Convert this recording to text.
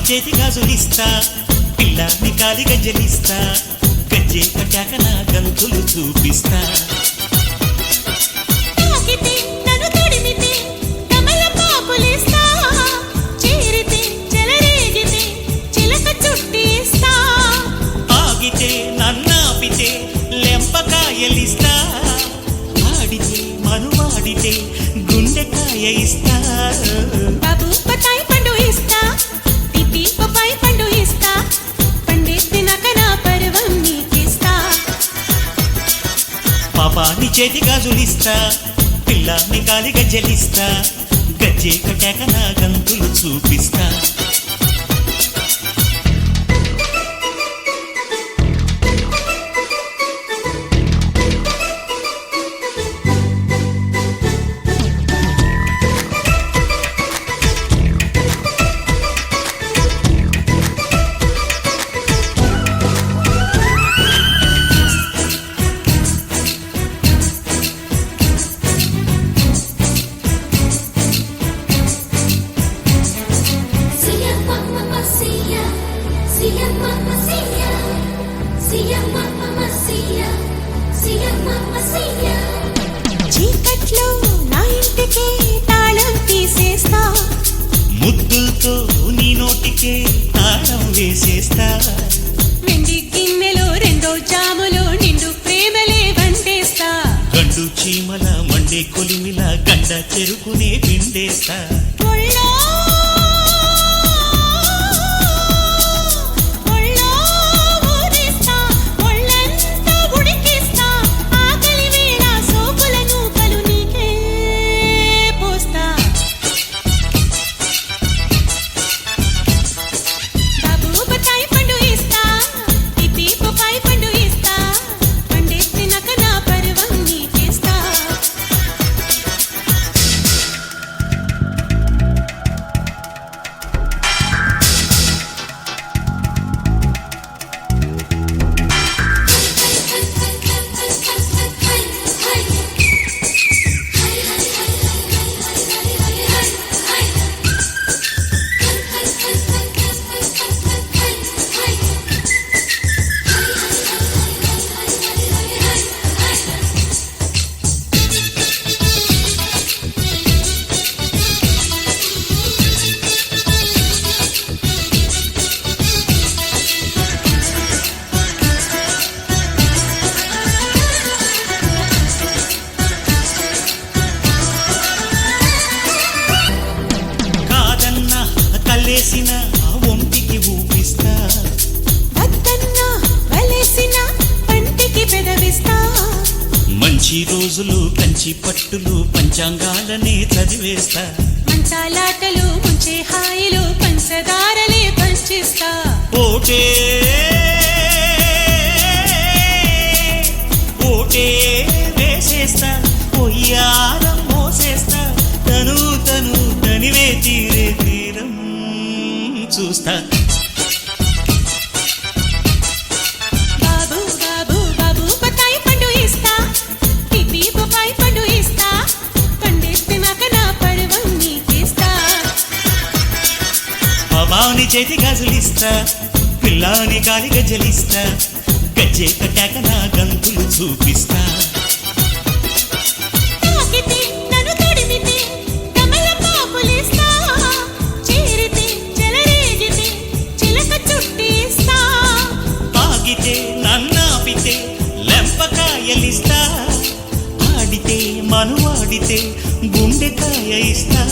చేతి గాజులిస్తా పిల్లాన్ని కాలి గజ్జలిస్తా గజ్జే కట్టాక నా గంతులు చూపిస్తా ఆగితే నన్నాపితే లెంపకాయలిస్తా ఆడితే మనువాడితే గుండెకాయ ఇస్తా బాబు బతాయి పండు ఇస్తా పిపి పపాయి పండు ఇస్తా పండేసినాక నా పర్వం నీకిస్తా పాపాని చేతి గాజులిస్తా పిల్లాన్ని కాలి గజ్జలిస్తా గజ్జే కట్టాక నా గంతులు చూపిస్తా చీకట్లో నా ఇంటికి తాళం తీసేస్తా ముద్దులతో నీ నోటికే తాళం వేసేస్తా వెండి గిన్నెలో రెండో జాములో నిండు ప్రేమలే వండేస్తా గండు చీమల మండే కొలిమిల గండ చెరుకునే పిండేస్తా ఒళ్ళో ఊరిస్తా ఒళ్ళంతా ఉడికిస్తా ఆకలి వేళ సోకులను కలు నీకే పోస్తా బాబు బతాయి పండు ఇస్తా పిపి పపాయి పండు ఇస్తా పండేసినాక నా పర్వం నీకిస్తా కాదన్నా కల్లేసిన ఒంటికి ఊపిస్తా వద్దన్నా వలేసిన పంటికి పెదవిస్తా మంచి రోజులు కంచి పట్టులు పంచాంగాలనే చదివేస్తా మంచాలాటలు ముంచే హాయిలు పంచదారలే పంచిస్తా ఓటే ఓటే వేసేస్తా పొయ్యారం మోసేస్తా తను తనివే తీరే తీరం చూస్తా బాబు బాబు బాబు బతాయి పండు ఇస్తా పిపి పపాయి పండు ఇస్తా పండేసినాక నా పర్వం నీకిస్తా బాబాని చేతి గాజులిస్తా పిల్లాని కాలి గజ్జలిస్తా గజ్జే కట్టాక నా గంతులు చూపిస్తా తాకితే నన్ను తడిమితే తమలపాకులిస్తా చేరితే చెలరేగితే చిలక చుట్టిస్తా ఆగితే నన్నాపితే లెంపకాయలిస్తా ఆడితే మనువాడితే గుండెకాయ ఇస్తా